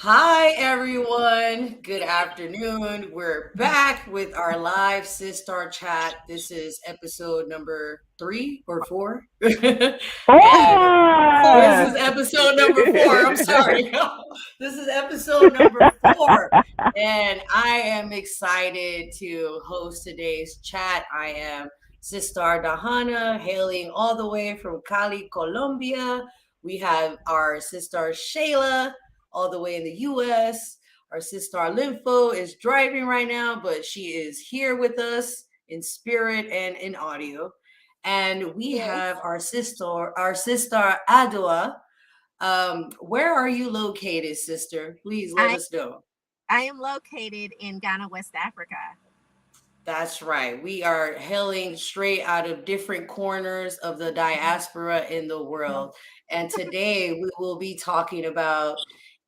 Hi, everyone. Good afternoon. We're back with our live SiSTAR chat. This is episode number 3 or 4. And this Ah! is episode number 4. I'm sorry. This is episode number 4. And I am excited to host today's chat. I am SiSTAR Dajanna, hailing all the way from Cali, Colombia. We have our sister Shayla all the way in the US. Our sister Limpho is driving right now, but she is here with us in spirit and in audio. And we Yes, have our sister Adwoa. Where are you located, sister? Please let I us know. I am located in Ghana, West Africa. That's right. We are hailing straight out of different corners of the diaspora in the world. And today we will be talking about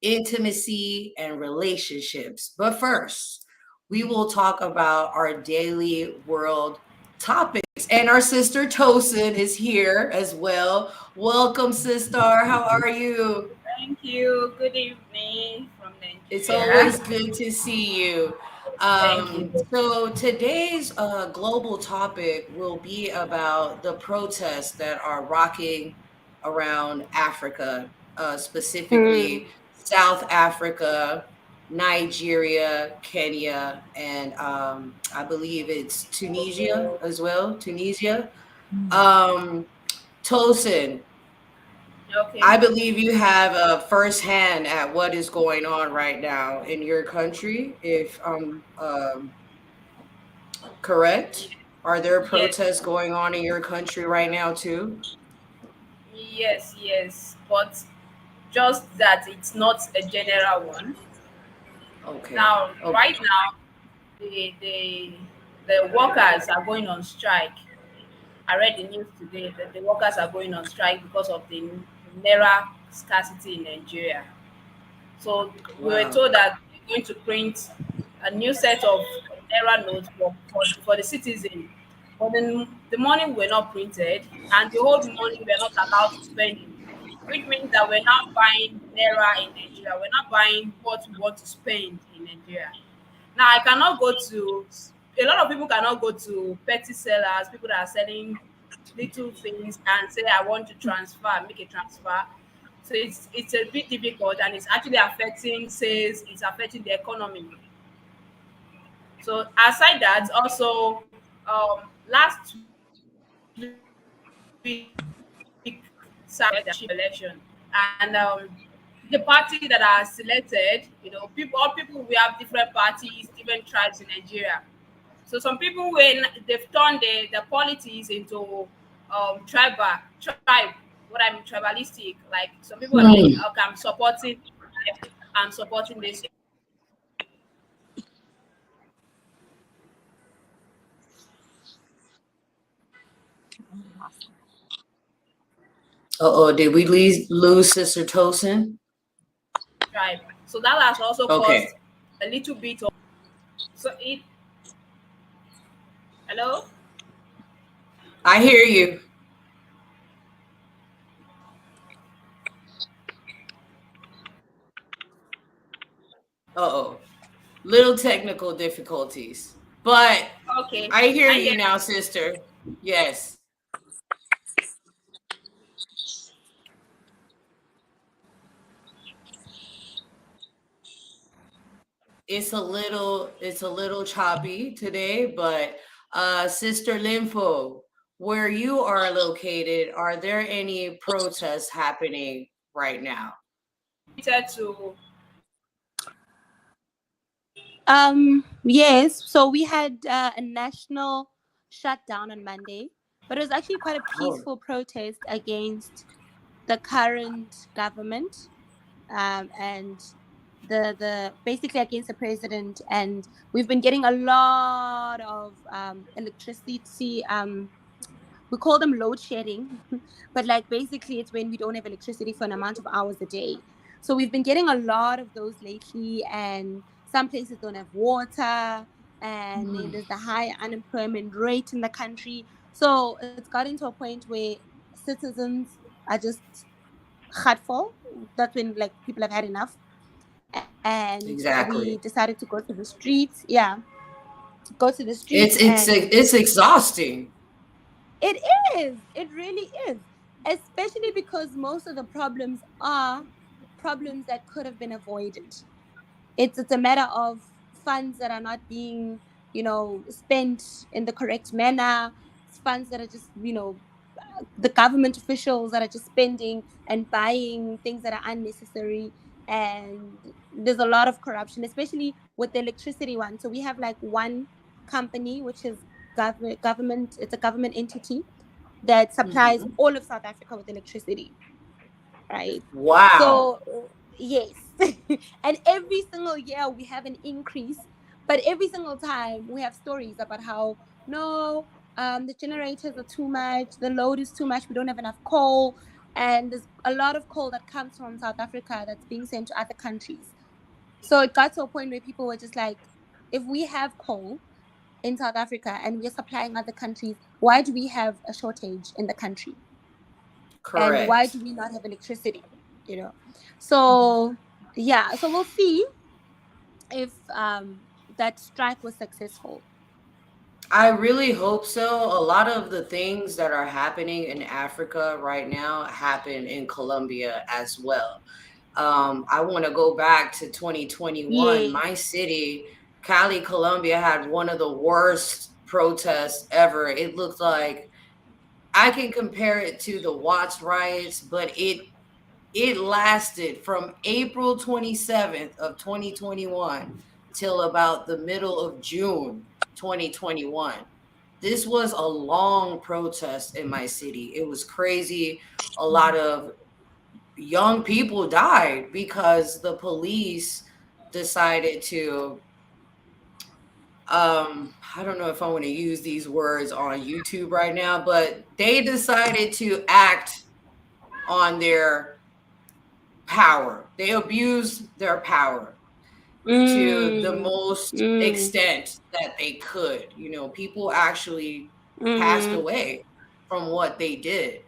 intimacy and relationships. But first, we will talk about our daily world topics. And our sister Tosin is here as well. Welcome, sister. How are you? Thank you. Good evening from It's Nigeria. always good to see you. Thank you. So today's global topic will be about the protests that are rocking around Africa, Hmm. specifically South Africa, Nigeria, Kenya, and I believe it's Tunisia as well. Tunisia. Um, Tosin, Okay. I believe you have a first hand at what is going on right now in your country, if I'm correct. Are there Yes. protests going on in your country right now too? Yes. But just that it's not a general one. Okay. Now, Okay. right now, the workers are going on strike. I read the news today that the workers are going on strike because of the naira scarcity in Nigeria. So we were Wow. told that they're going to print a new set of naira notes for the citizen. But then the money were not printed, and the whole money we're not allowed to spend it, which means that we're not buying naira in Nigeria. We're not buying what we want to spend in Nigeria. Now I cannot go to a lot of people cannot go to petty sellers, people that are selling little things and say I want to transfer, make a transfer. So it's a bit difficult and it's actually affecting sales, it's affecting the economy. So aside that, also last week election and the party that are selected, all people we have different parties, different tribes in Nigeria. So some people when they've turned the politics into tribe, what I mean tribalistic. Like some people are saying, Hmm. okay, I'm supporting tribe, I'm supporting this. Uh-oh, did we lose Sister Tosin? Tribe. So that has also caused Okay. a little bit of so it hello? I hear you. Uh-oh. Little technical difficulties. But Okay. I hear I you hear now, sister. Yes. It's a little choppy today, but Sister Limpho, where you are located, are there any protests happening right now? to Yes. So we had a national shutdown on Monday, but it was actually quite a Oh, peaceful protest against the current government, and the basically against the president. And we've been getting a lot of electricity. We call them load shedding, but like basically it's when we don't have electricity for an amount of hours a day. So we've been getting a lot of those lately, and some places don't have water, and then there's the high unemployment rate in the country. So it's gotten to a point where citizens are just hurtful. That's when like people have had enough, and we Exactly. decided to go to the streets. Yeah, go to the It's streets, it's and it's exhausting. it is. It really is. Especially because most of the problems are problems that could have been avoided. It's a matter of funds that are not being, spent in the correct manner. It's funds that are just, the government officials that are just spending and buying things that are unnecessary. And there's a lot of corruption, especially with the electricity one. So we have like one company, which is government. It's a government entity that supplies Mhm. all of South Africa with electricity, right? Wow. So yes, and every single year we have an increase, but every single time we have stories about how no, the generators are too much, the load is too much, we don't have enough coal, and there's a lot of coal that comes from South Africa that's being sent to other countries. So it got to a point where people were just like, if we have coal in South Africa and we're supplying other countries, why do we have a shortage in the country? And why Correct. do we not have electricity, you know so yeah, so we'll see if that strike was successful. I really hope so. A lot of the things that are happening in Africa right now happen in Colombia as well. I want to go back to 2021. Yes. My city, Cali, Colombia, had one of the worst protests ever. It looked like I can compare it to the Watts riots, but it lasted from April 27th of 2021 till about the middle of June 2021. This was a long protest in my city. It was crazy. A lot of young people died because the police decided to I don't know if I want to use these words on YouTube right now, but they decided to act on their power. They abused their power to the mm, most mm, extent that they could. People actually passed mm-hmm, away from what they did.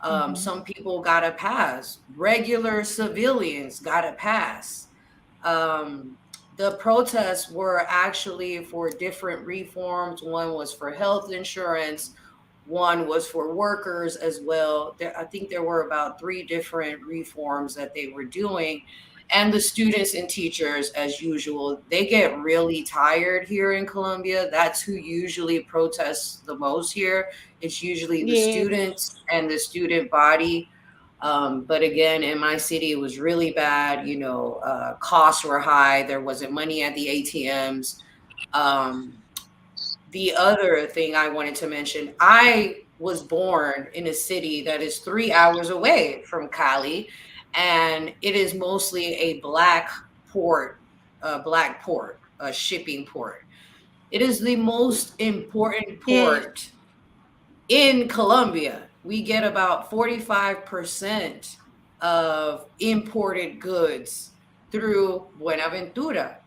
mm-hmm. Some people got a pass. Regular civilians got a pass. Um, the protests were actually for different reforms. One was for health insurance. One was for workers as well. I think there were about three different reforms that they were doing. And the students and teachers, as usual, they get really tired here in Colombia. That's who usually protests the most here. It's usually the Yes. students and the student body. But again, in my city, it was really bad. Costs were high. There wasn't money at the ATMs. Um, the other thing I wanted to mention, I was born in a city that is 3 hours away from Cali, and it is mostly a black port, a shipping port. It is the most important Yes. port in Colombia. We get about 45% of imported goods through Buenaventura.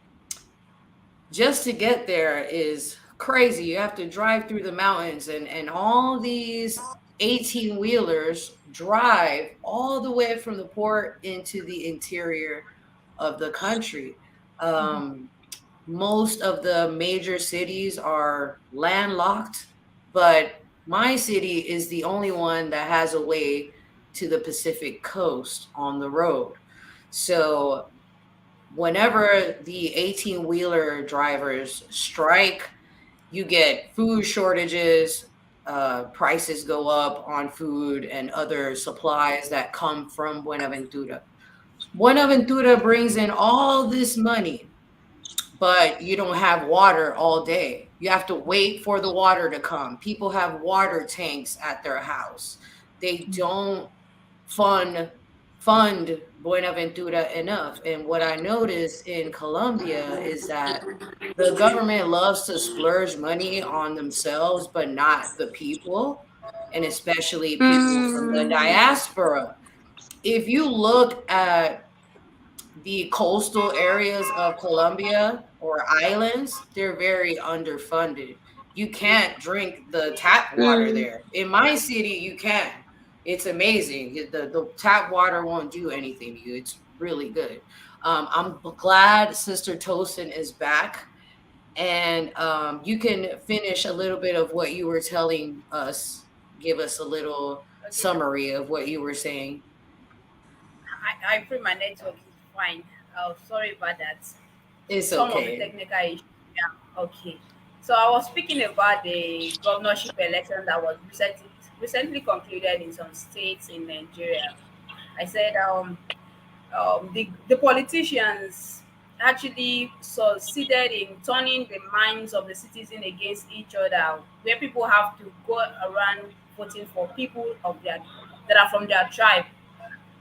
Just to get there is crazy. You have to drive through the mountains, and all these 18 wheelers drive all the way from the port into the interior of the country. Um, Most of the major cities are landlocked, but my city is the only one that has a way to the Pacific coast on the road. So whenever the 18 wheeler drivers strike, you get food shortages, prices go up on food and other supplies that come from Buenaventura. Buenaventura brings in all this money, but you don't have water all day. You have to wait for the water to come. People have water tanks at their house. They don't fund fund Buenaventura enough. And what I noticed in Colombia is that the government loves to splurge money on themselves, but not the people, and especially people from the Mm, diaspora. If you look at the coastal areas of Colombia or islands, they're very underfunded. You can't drink the tap water mm, there. In my city, you can. It's amazing. The tap water won't do anything to you. It's really good. I'm glad Sister Tosin is back. And you can finish a little bit of what you were telling us. Give us a little Okay, summary of what you were saying. I pray my network is fine. Oh, sorry about that. It's Some of the okay. technical issues. Yeah, okay. So I was speaking about the governorship election that was recently concluded in some states in Nigeria. I said the politicians actually succeeded in turning the minds of the citizen against each other, where people have to go around voting for people of their that are from their tribe.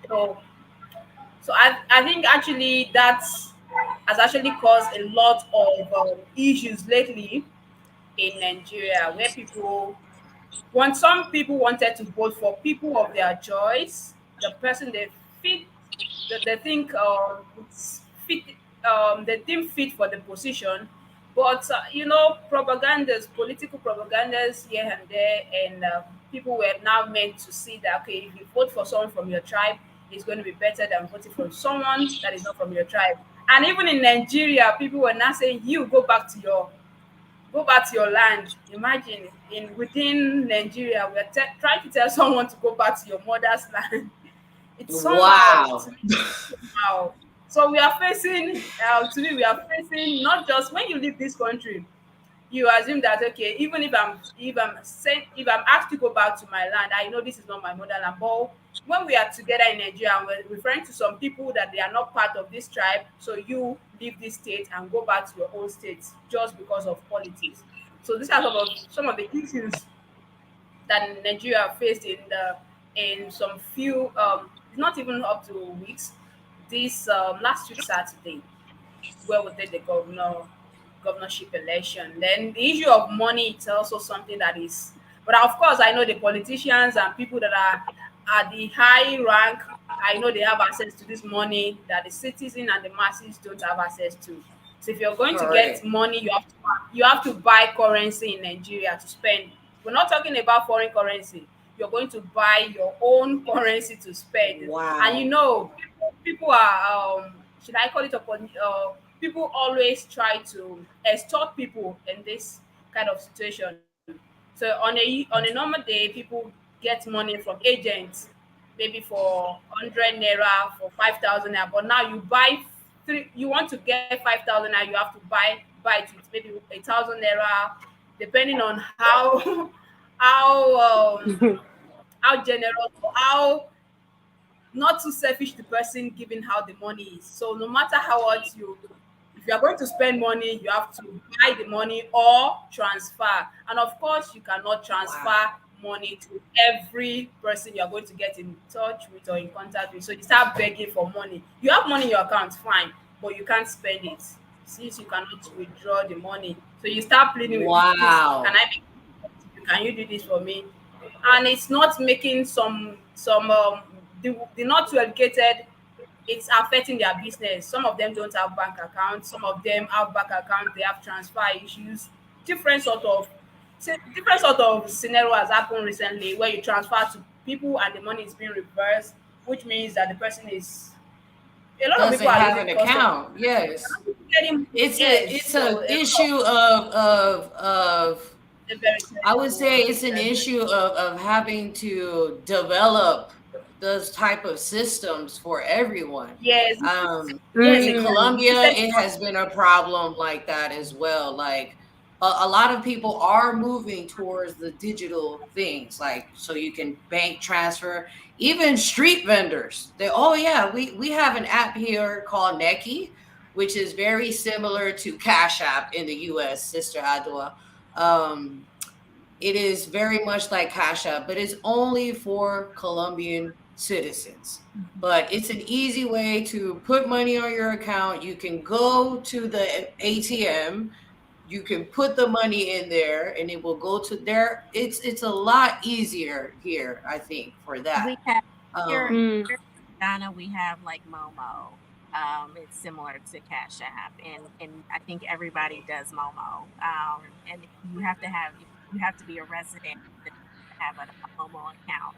So I think actually that's has actually caused a lot of issues lately in Nigeria, where some people wanted to vote for people of their choice, the person fit, that they think it's fit, they deem fit for the position. But propagandas, political propagandas here and there, and people were now meant to see that okay, if you vote for someone from your tribe, it's going to be better than voting for someone that is not from your tribe. And even in Nigeria, people were now saying, "You go back to your land." Imagine within Nigeria, we're trying to tell someone to go back to your mother's land. It's somehow, Wow. to me, somehow. So we are facing, to me, we are facing not just when you leave this country, you assume that okay, even if I'm asked to go back to my land, I know this is not my motherland. But when we are together in Nigeria and we're referring to some people that they are not part of this tribe, so you leave this state and go back to your own state just because of politics. So these are some of the issues that Nigeria faced in some few not even up to weeks. This last week Saturday, where we did the governorship election. Then the issue of money, it's also something that is, but of course I know the politicians and people that are at the high rank, I know they have access to this money that the citizen and the masses don't have access to. So if you're going to get Correct. money, you have to buy currency in Nigeria to spend. We're not talking about foreign currency. You're going to buy your own currency to spend. And Wow. people are should I call it people always try to extort people in this kind of situation. So on a normal day, people get money from agents, maybe for 100 naira, for 5,000 naira. But now you buy three, you want to get 5,000 naira, you have to buy it with maybe 1,000 naira, depending on how how how generous or how not too selfish the person giving how the money is. So no matter how much if you are going to spend money, you have to buy the money or transfer. And of course, you cannot Wow. transfer money to every person you are going to get in touch with or in contact with. So you start begging for money. You have money in your account, fine, but you can't spend it since you cannot withdraw the money. So you start pleading with people, please, can Wow. I make can you do this for me? And it's not making some the not too educated, it's affecting their business. Some of them don't have bank accounts, some of them have bank accounts, they have transfer issues, different sort of different sort of scenario has happened recently where you transfer to people and the money is being reversed, which means that the person is a lot of people Doesn't are have losing an custody. account. Yes. Getting yes, It's so a a lot issue of of very I would terrible say it's an very issue of having to develop those type of systems for everyone. yes, yes, In exactly. Mm. Colombia, System it has been a problem like that as well. Like a lot of people are moving towards the digital things, like so you can bank transfer. Even street vendors, they oh yeah, we have an app here called Neki, which is very similar to Cash App in the U.S. Sister Adwa. Um, it is very much like Cash App, but it's only for Colombian citizens. But it's an easy way to put money on your account. You can go to the ATM, you can put the money in there, and it will go to there. It's a lot easier here, I think, for that. We have here, Um, Mm. here in Ghana, we have like Momo. It's similar to Cash App, and I think everybody does Momo. And you have to be a resident to have a Momo account.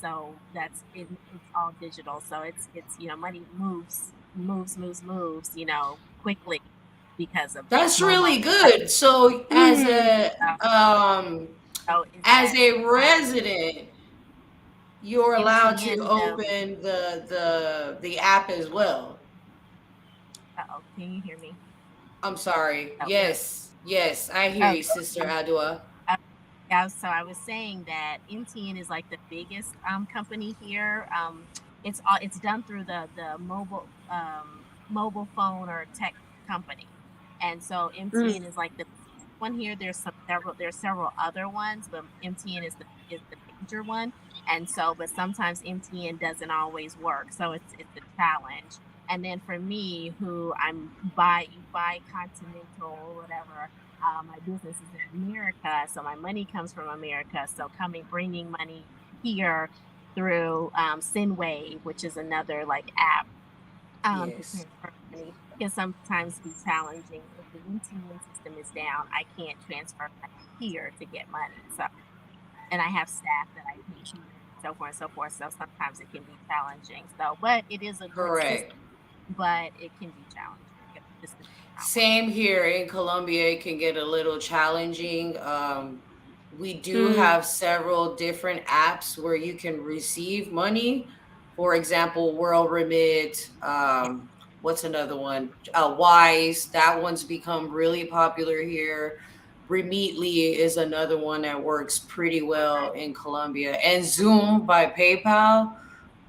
So it's all digital. So it's money moves moves, quickly because of That's Momo. really good. So So is as that a resident, you're allowed to MTN? open the app as well. Oh, can you hear me? I'm sorry. Oh, Yes, yes, I hear oh, you, Sister Adwa. uh, yeah. So I was saying that MTN is like the biggest company here. It's done through the mobile phone or tech company, and so Mm. MTN is like the one here. There's several other ones, but MTN is the major one. And so, but sometimes MTN doesn't always work, so it's a challenge. And then for me, who buy continental or whatever, my business is in America, so my money comes from America. So bringing money here through Sendwave, which is another like app to Yes. transfer money, can sometimes be challenging. If the MTN system is down, I can't transfer money here to get money. So, and I have staff that I pay here, so forth and so forth. So sometimes it can be challenging. So, but it is a good system, Correct. but it can be challenging if the system is not working. Same here in Colombia, it can get a little challenging. We do Mm. have several different apps where you can receive money. For example, World Remit. Yeah. What's another one? Wise. That one's become really popular here. Remitly is another one that works pretty well in Colombia. And Zoom by PayPal.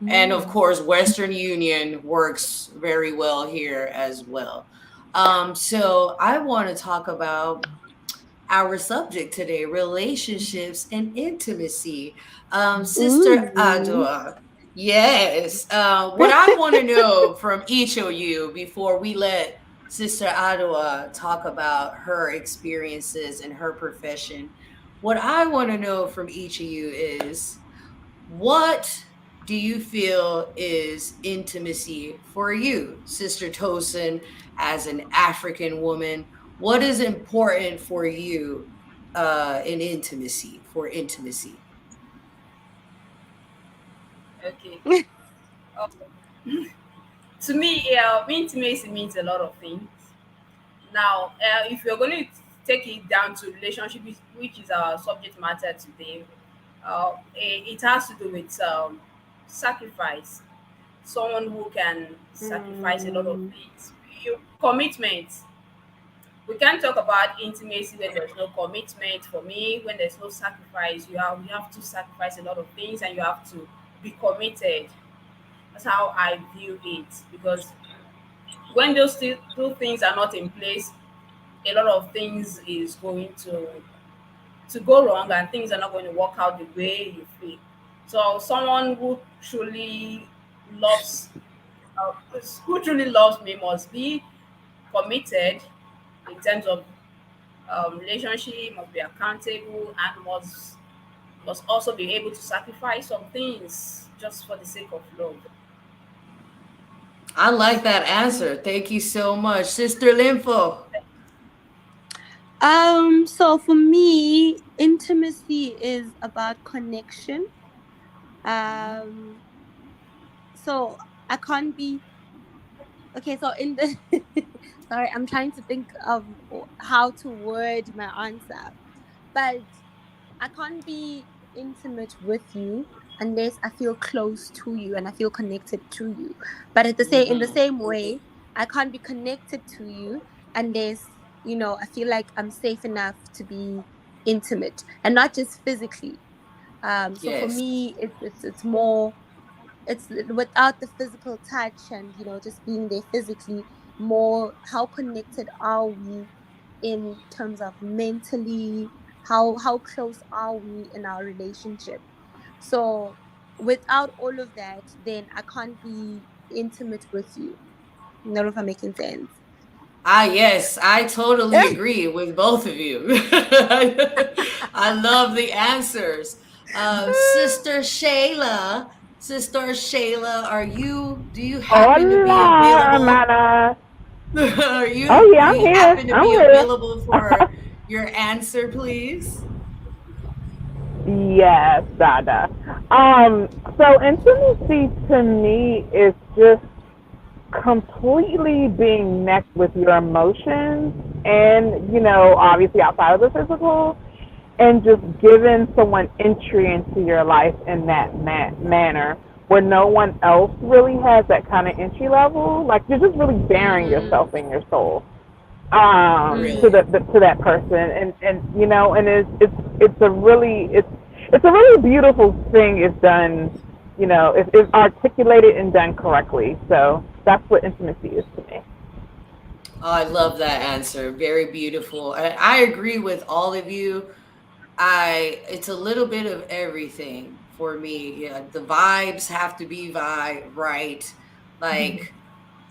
And of Mm. course, Western Union works very well here as well. So I want to talk about our subject today, relationships and intimacy. Sister Ooh. Adwa, yes. What I want to know from each of you before we let Sister Adwa talk about her experiences and her profession, what I want to know from each of you is what do you feel is intimacy for you, Sister Tosin, as an African woman? What is important for you in intimacy, for intimacy? Okay. Um, to me, intimacy means a lot of things. Now, if you're going to take it down to relationship, which is our subject matter today, it has to do with sacrifice. Someone who can sacrifice a lot of Mm. things. Commitment. We can't talk about intimacy when there's no commitment. For me, when there's no sacrifice, you have to sacrifice a lot of things, and you have to be committed. That's how I view it. Because when two things are not in place, a lot of things is going to go wrong, and things are not going to work out the way you feel. So someone loves uh, who truly loves me must be committed in terms of relationship, must be accountable, and must also be able to sacrifice some things just for the sake of love. I like that answer. Thank you so much, Sister Limpho. So for me, intimacy is about connection. Um, so I can't be okay. So in the sorry, I'm trying to think of how to word my answer, but I can't be intimate with you unless I feel close to you and I feel connected to you. But in the Hmm. same way, I can't be connected to you unless I feel like I'm safe enough to be intimate and not just physically. So for Yes. me, it's more it's without the physical touch and just being there physically. More how connected are we in terms of mentally, how close are we in our relationship. So without all of that, then I can't be intimate with you. Not if I'm making sense. Yes, I totally agree with both of you. I love the answers. Sister Shayla, do you happen to be Hola, available? hermana. Are Oh you yeah, do I'm you here. happen to I'm be here. available for your answer, please? Yes, Dada. So intimacy to me is just completely being next with your emotions and, obviously outside of the physical, and just giving someone entry into your life in that manner where no one else really has that kind of entry level. Like you're just really bearing yourself and your soul to Really. to that person, and it's a really it's a really beautiful thing if done, if articulated and done correctly. So that's what intimacy is to me. Oh, I love that answer. Very beautiful. I agree with all of you. It's a little bit of everything for me. Yeah, the vibes have to be right. Like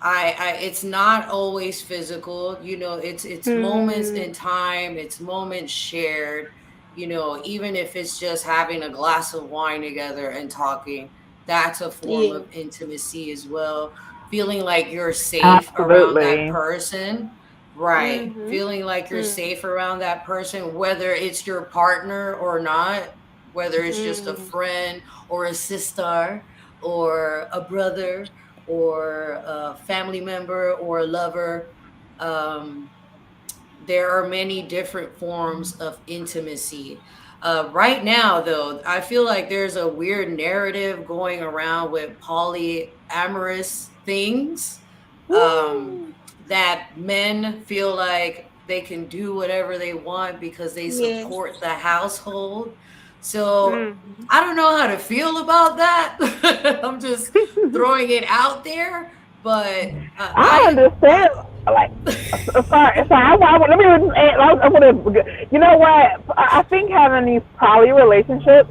it's not always physical, it's moments in time, it's moments shared, even if it's just having a glass of wine together and talking, that's a form Yeah. of intimacy as well. Feeling like you're safe around that Absolutely. person, right? Mm-hmm. Feeling like you're Mm-hmm. safe around that person, whether it's your partner or not, whether it's just a friend or a sister or a brother or a family member or a lover. Um, there are many different forms of intimacy. Right now, though, I feel like there's a weird narrative going around with polyamorous things, um, Woo! that men feel like they can do whatever they want because they Yes. support the household. So Mm-hmm. I don't know how to feel about that. I'm just throwing it out there, but I understand. Like, let me. I want to. You know what? I think having these poly relationships,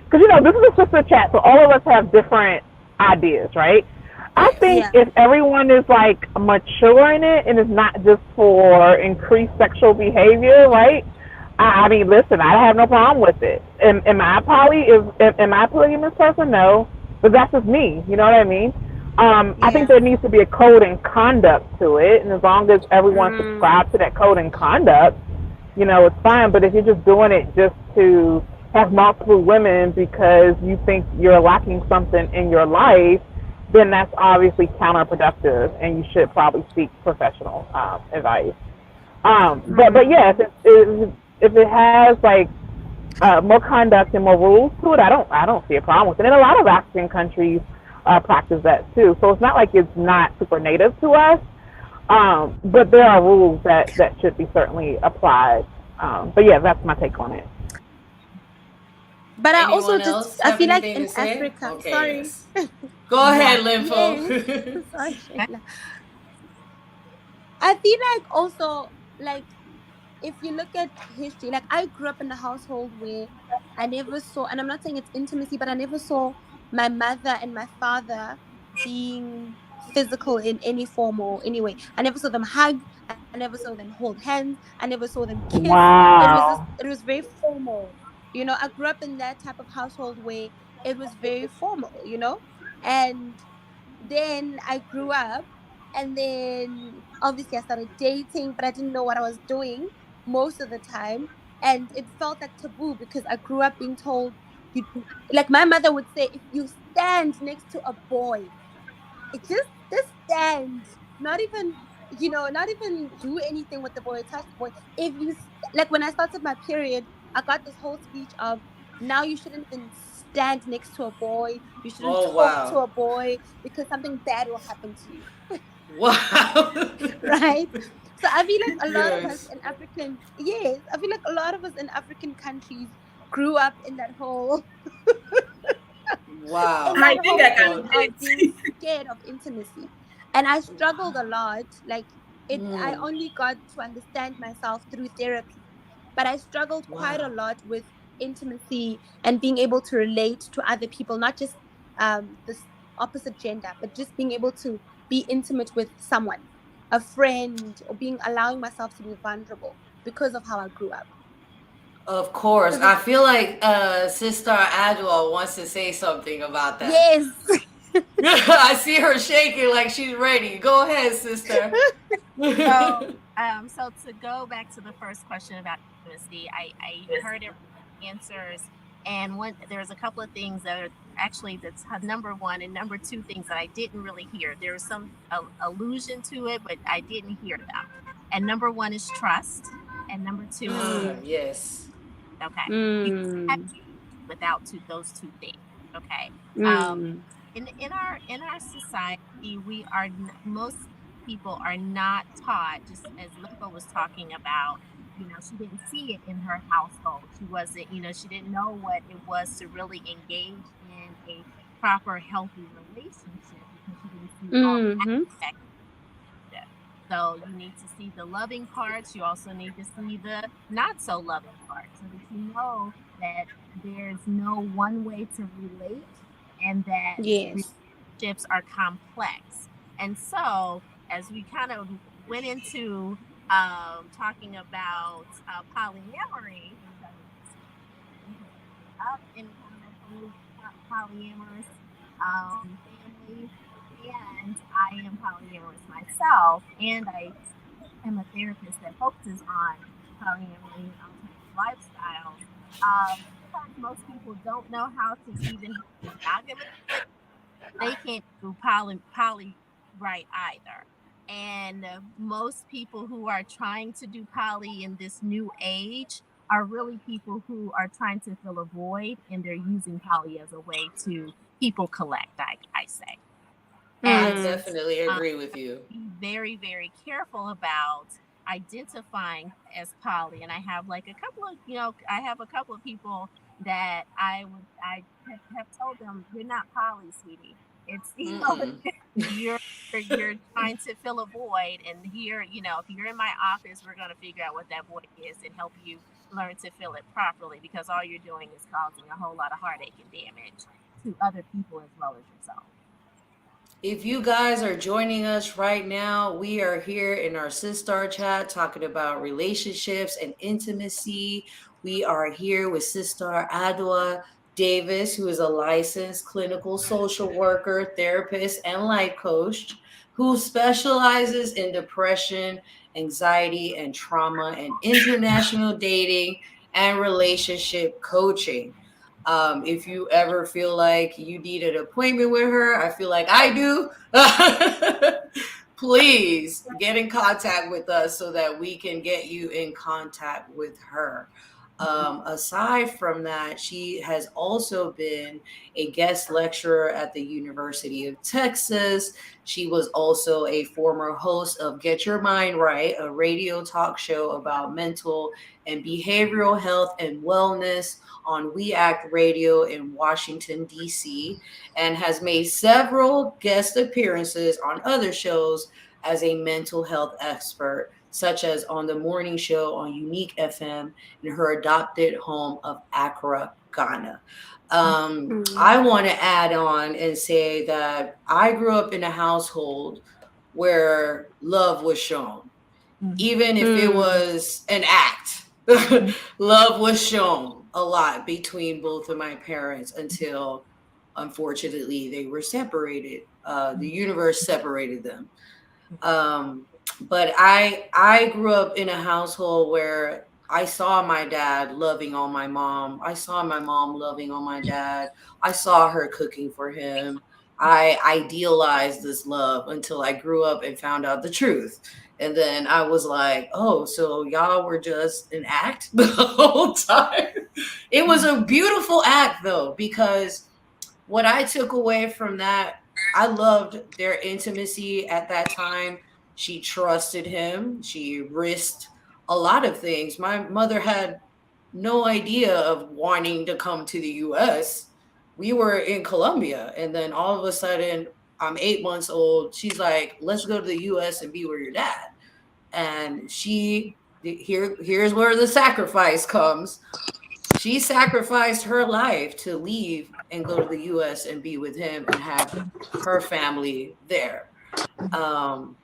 because this is a sister chat, so all of us have different ideas, right? I yes. think Yeah. if everyone is like mature in it and it's not just for increased sexual behavior, right? I mean, listen, I have no problem with it. Am I poly? Am I a polygamous person? No, but that's just me. You know what I mean? I think Yeah. there needs to be a code and conduct to it, and as long as everyone Mm. subscribes to that code and conduct, it's fine. But if you're just doing it just to have multiple women because you think you're lacking something in your life, then that's obviously counterproductive, and you should probably seek professional advice. But yeah, if it has like more conduct and more rules to it, I don't see a problem with it. And a lot of African countries practice that too. So it's not like it's not super native to us. But there are rules that should be certainly applied. But yeah, that's my take on it. But I also Anyone just else I have feel like anything in to say? Africa, Okay, sorry. yes. Go Yeah. ahead, Yes. Limpho. Sorry, Shayla. I feel like also like if you look at history, like I grew up in a household where I never saw, and I'm not saying it's intimacy, but I never saw my mother and my father being physical in any form or any way. I never saw them hug. I never saw them hold hands. I never saw them kiss. Wow. It was very formal. I grew up in that type of household where it was very formal, and then I grew up, and then obviously I started dating, but I didn't know what I was doing most of the time. And it felt like taboo because I grew up being told, you like my mother would say, if you stand next to a boy, it just stand, not even not even do anything with the boy, touch the boy. If you like when I started my period, I got this whole speech of, now you shouldn't even stand next to a boy, you shouldn't Oh, talk to wow. a boy because something bad will happen to you. Wow. Right? So I feel like a lot of us Yes. in African, yes, I feel like a lot of us in African countries grew up in that whole in Wow. that I think whole I can thing of being relate. scared of intimacy. And I struggled a lot. Like I Mm, only got to understand myself through therapy. But I struggled quite a wow. lot with intimacy and being able to relate to other people, not just this opposite gender, but just being able to be intimate with someone, a friend, or being allowing myself to be vulnerable because of how I grew up. Of course. Because I it's feel like Sister Adwoa wants to say something about that. yes. I see her shaking like she's ready. Go ahead, sister. So, so to go back to the first question about intimacy, I heard everyone's answers, and there's a couple of things that actually that's number one and number two things that I didn't really hear. There was some allusion to it, but I didn't hear them. And number one is trust, and number two is Yes. okay. You have Mm. without those two things. Okay. Um, Mm. in our society, we are most people are not taught. Just as Limpho was talking about, she didn't see it in her household. She wasn't, she didn't know what it was to really engage in a proper, healthy relationship because she didn't see all Mm-hmm. aspects of it. So you need to see the loving parts. You also need to see the not so loving parts so that you know that there's no one way to relate and that Yes. relationships are complex. And so, as we kind of went into talking about polyamory, which I up in kind of a polyamorous family, and I am polyamorous myself, and I am a therapist that focuses on polyamory and alternative lifestyles. Sometimes most people don't know how to even have monogamous they can't do poly right either. And most people who are trying to do poly in this new age are really people who are trying to fill a void and they're using poly as a way to people collect, I say. I And Mm. definitely um, agree with you. be very, very careful about identifying as poly. And I have like a couple of, I have a couple of people that I have told them, you're not poly, sweetie. It's, Mm-mm. you're you're trying to fill a void. And here, if you're in my office, we're going to figure out what that void is and help you learn to fill it properly because all you're doing is causing a whole lot of heartache and damage to other people as well as yourself. If you guys are joining us right now, we are here in our SiSTAR chat talking about relationships and intimacy. We are here with SiSTAR Adwoa Davis, who is a licensed clinical social worker, therapist, and life coach who specializes in depression, anxiety, and trauma and international dating and relationship coaching. If you ever feel like you need an appointment with her, I feel like I do. Please get in contact with us so that we can get you in contact with her. Aside from that, she has also been a guest lecturer at the University of Texas. She was also a former host of Get Your Mind Right, a radio talk show about mental and behavioral health and wellness on We Act Radio in Washington, D.C., and has made several guest appearances on other shows as a mental health expert, such as on the morning show on Unique FM in her adopted home of Accra, Ghana. Mm. I want to add on and say that I grew up in a household where love was shown, even if it Mm. was an act. Love was shown a lot between both of my parents until unfortunately they were separated. The universe separated them. um, but I grew up in a household where I saw my dad loving on my mom. I saw my mom loving on my dad. I saw her cooking for him. I idealized this love until I grew up and found out the truth. And then I was like, oh, so y'all were just an act the whole time. It was a beautiful act though, because what I took away from that, I loved their intimacy at that time. She trusted him. She risked a lot of things. My mother had no idea of wanting to come to the US. We were in Colombia, and then all of a sudden, I'm 8 months old. She's like, let's go to the US and be with your dad. And here's where the sacrifice comes. She sacrificed her life to leave and go to the US and be with him and have her family there. Um,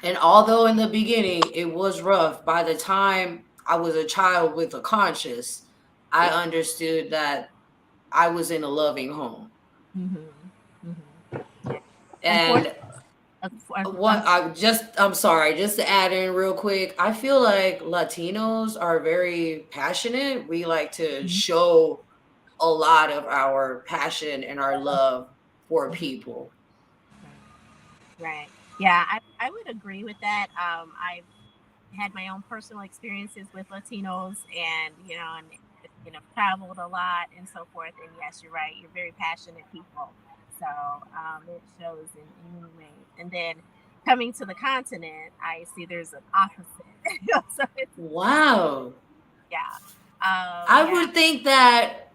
and although in the beginning it was rough, by the time I was a child with a conscience, I understood that I was in a loving home. Mm-hmm. Mm-hmm. And Unfortunately, I'm sorry, just to add in real quick, I feel like Latinos are very passionate. We like to show a lot of our passion and our love for people. Right. Yeah, I would agree with that. I've had my own personal experiences with Latinos, and traveled a lot and so forth. And yes, you're right. You're very passionate people, so it shows in many ways. And then coming to the continent, I see there's an opposite. So it's Wow. yeah, I yeah. would think that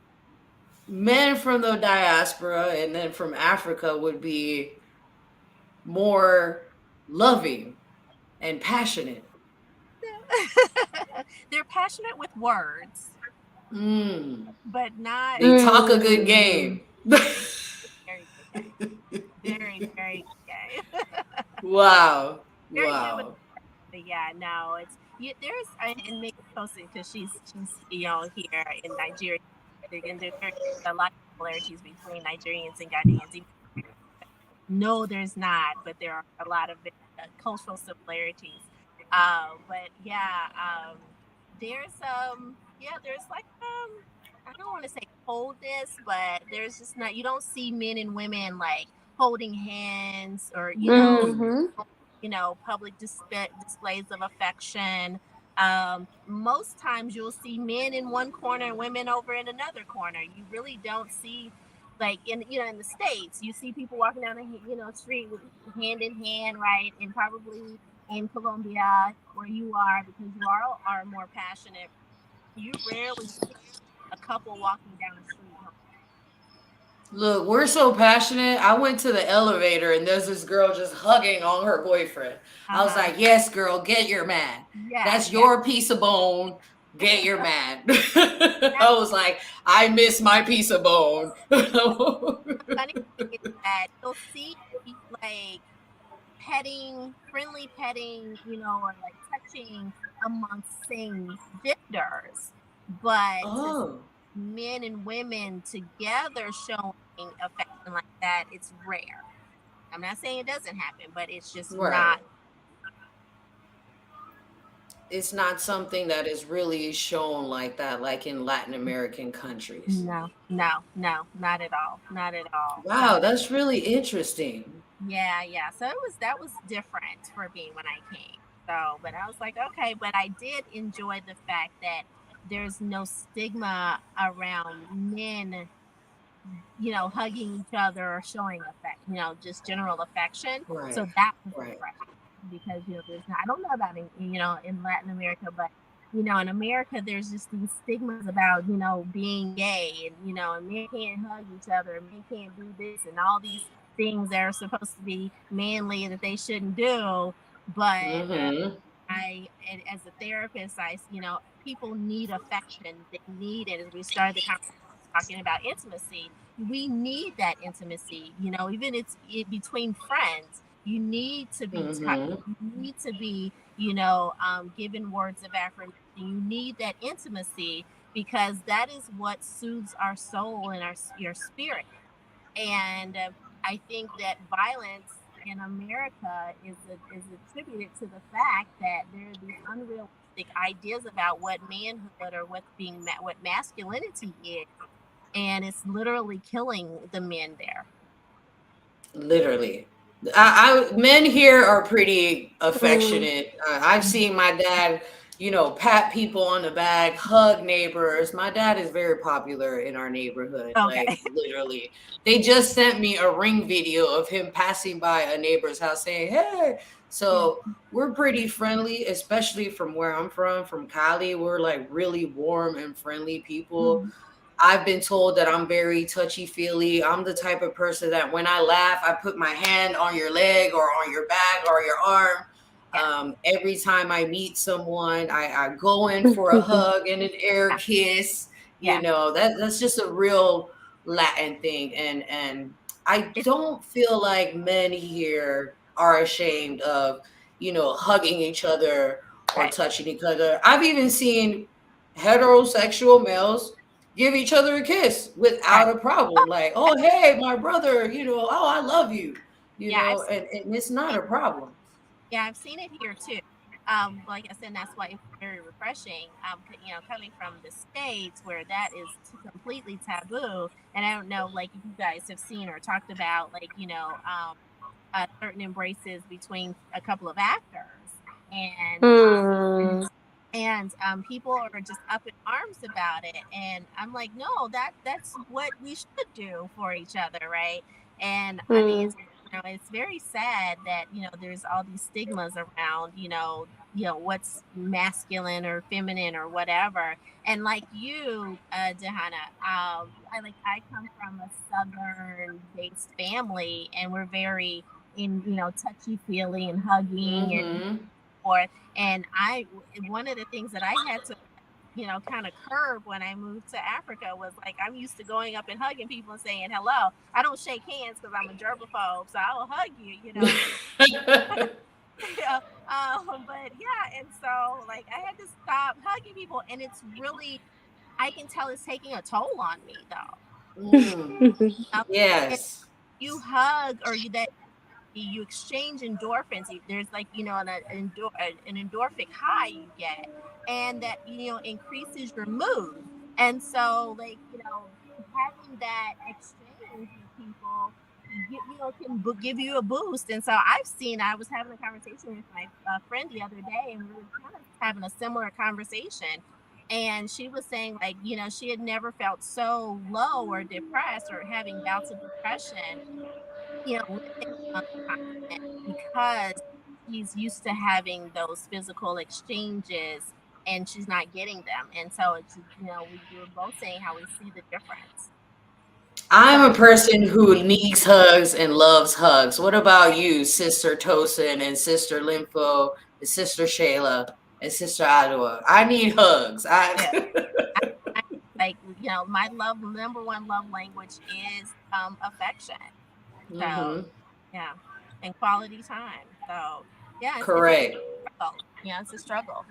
men from the diaspora and then from Africa would be more loving and passionate. They're passionate with words, Mm. but not They talk a good Mm. game. very good game. Very, very good game. Wow. Very good with, Wow. but yeah, no, it's there's and maybe posted because she's here in Nigeria, and there's a lot of similarities between Nigerians and Ghanaians. No, there's not, but there are a lot of cultural similarities. But yeah, there's there's like I don't want to say coldness, but there's just not, you don't see men and women like holding hands or Mm. Mm-hmm. public displays of affection. Most times you'll see men in one corner and women over in another corner. You really don't see, like, in the States, you see people walking down the street with hand in hand, right? And probably in Colombia, where you are, because you are more passionate, you rarely see a couple walking down the street. Look, we're so passionate. I went to the elevator and there's this girl just hugging on her boyfriend. I was Uh-huh. like, yes, girl, get your man. Yeah, That's yeah. your piece of bone. Get your man. I was like, I miss my piece of bone. Funny thing is that you'll see like friendly petting, or like touching amongst same genders, but to see Oh, men and women together showing affection like that, it's rare. I'm not saying it doesn't happen, but it's just right. not. It's not something that is really shown like that, like in Latin American countries. No, no, no, not at all, not at all. So Wow, that's really interesting. yeah, yeah. So that was different for me when I came. So, but I was like, okay, but I did enjoy the fact that there's no stigma around men, hugging each other or showing affection, just general affection. Right, So that was right. refreshing because there's not. I don't know about in Latin America, but in America there's just these stigmas about being gay, and and men can't hug each other, and men can't do this, and all these things that are supposed to be manly that they shouldn't do. But Mm-hmm. as a therapist, people need affection. They need it. As we started the conversation talking about intimacy, we need that intimacy. Even between friends, you need to be touched. Mm-hmm. You need to be, given words of affirmation. You need that intimacy because that is what soothes our soul and your spirit. And I think that violence in America is attributed to the fact that there are these unrealistic ideas about what manhood or what masculinity is, and it's literally killing the men there. Literally. Men here are pretty Mm. affectionate. I've seen my dad, pat people on the back, hug neighbors. My dad is very popular in our neighborhood. Like Okay. literally, they just sent me a ring video of him passing by a neighbor's house saying, "Hey." Yeah. So we're pretty friendly, especially from where I'm from Cali. We're like really warm and friendly people. Mhm. I've been told that I'm very touchy feely. I'm the type of person that when I laugh, I put my hand on your leg or on your back or your arm. Yeah. Every time I meet someone, I go in for a hug and an air Yeah. kiss. Yeah. That's just a real Latin thing, and I It's don't feel like men here are ashamed of hugging each other or right. touching each other. I've even seen heterosexual males give each other a kiss Right. without a problem. Like, oh, hey, my brother, oh, I love you, Yeah. and it's not Seen, a problem. yeah, I've seen it here too. like I said, that's why it's very refreshing. Coming from the States where that is completely taboo, and I don't know, like if you guys have seen or talked about, like certain embraces between a couple of actors, and Mm. people are just up in arms about it, and I'm like, no, that's what we should do for each other, right? And I mean, Mm. it's very sad that there's all these stigmas around what's masculine or feminine or whatever. And like you, Dajanna, I come from a southern based family, and we're very in touchy feely and hugging and Mm-hmm. forth. And one of the things that I had to kind of curb when I moved to Africa was like, I'm used to going up and hugging people and saying hello. I don't shake hands because I'm a germaphobe, so I will hug you, yeah. But yeah, and so like I had to stop hugging people, and it's really, I can tell it's taking a toll on me though. Mm. Um, and Yes. you hug or that you exchange endorphins. There's like an endorphic high you get, and that increases your mood. And so like having that exchange with people give you a boost. And so I was having a conversation with my friend the other day, and we were kind of having a similar conversation. And she was saying, like, she had never felt so low or depressed or having bouts of depression within a continent, because she's used to having those physical exchanges and she's not getting them. And so it's, we were both saying how we see the difference. I'm So a person who needs hugs and loves hugs. What about you, Sister Tosin and Sister Limpho and Sister Shayla and Sister Adwoa? I need hugs. yeah, I, like, my number one love language is affection. So Mm-hmm. yeah, and quality time. So yeah, it's a Correct. struggle. Yeah, it's a struggle.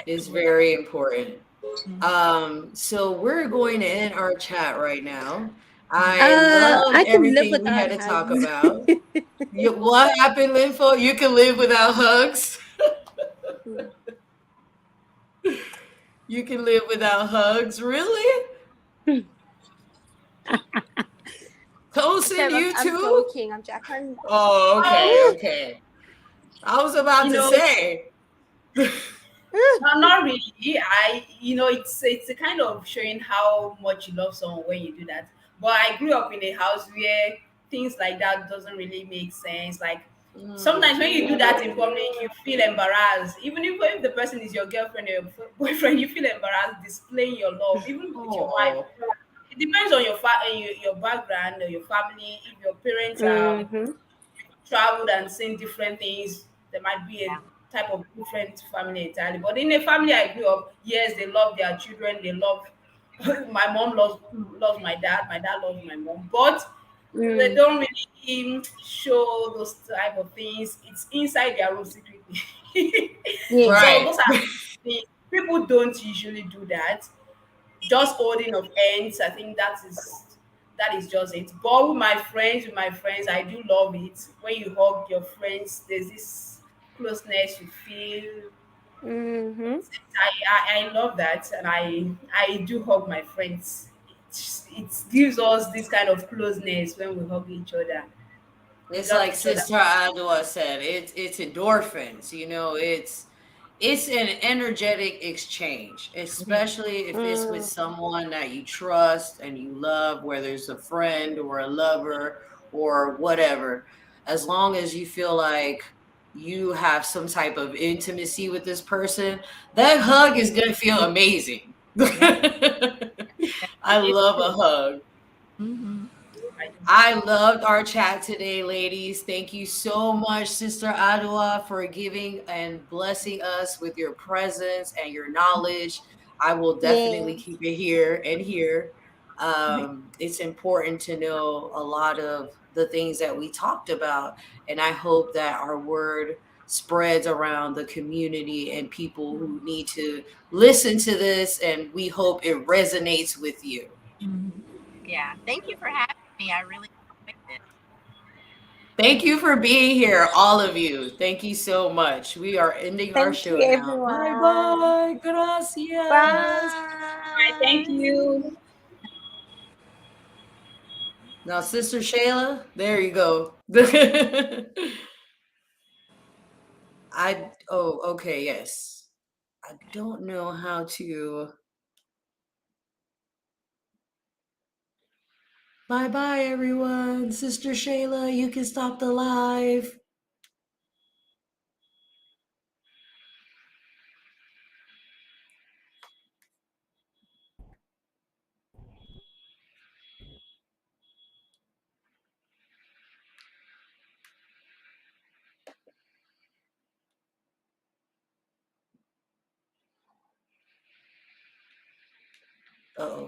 It's very important. Mhm. So we're going to end our chat right now. I loved I can live everything we without had to talk hugs. about. What happened, Limpho? You can live without hugs. You can live without hugs. Really? Tosin, Seb, you I'm too? joking. I can't. Oh, okay, Oh, okay. I was about you to know, say. no, not really. It's a kind of showing how much you love someone when you do that. But I grew up in a house where things like that doesn't really make sense. Like sometimes when you do that in public, you feel embarrassed. Even if the person is your girlfriend or your boyfriend, you feel embarrassed displaying your love, even with your wife. Oh, It depends on your background or your family. If your parents Mm-hmm. traveled and seen different things, there might be a Yeah. type of different family entirely. But in a family I grew up, yes, they love their children. They love my mom loves my dad loves my mom, but they Mm. don't really show those type of things. It's inside their room secretly. Yes. So right. those are things people don't usually do that. Just holding of hands, I think that is just it. But with my friends, I do love it when you hug your friends. There's this closeness you feel. Mm-hmm. I love that, and I do hug my friends. It gives us this kind of closeness when we hug each other. We It's love like each other. Sister Adwa said. It's endorphins. It's an energetic exchange, especially if it's with Mm. someone that you trust and you love, whether it's a friend or a lover or whatever. As long as you feel like you have some type of intimacy with this person, that hug is gonna feel amazing. Yeah. I love a hug. Mm-hmm. I do. I loved our chat today, ladies. Thank you so much, Sister Adwa, for giving and blessing us with your presence and your knowledge. I will definitely Yes. keep it here and here. It's important to know a lot of the things that we talked about. And I hope that our word spreads around the community and people who need to listen to this. And we hope it resonates with you. Mm-hmm. Yeah. Thank you for having me. I really enjoyed it. Thank you for being here, all of you. Thank you so much. We are ending our Thank show you, now. Bye everyone. bye. Gracias. Thank Bye. you. Now, Sister Shayla, there you go. Okay, yes. I don't know how to. Bye bye, everyone. Sister Shayla, you can stop the live. Uh-oh.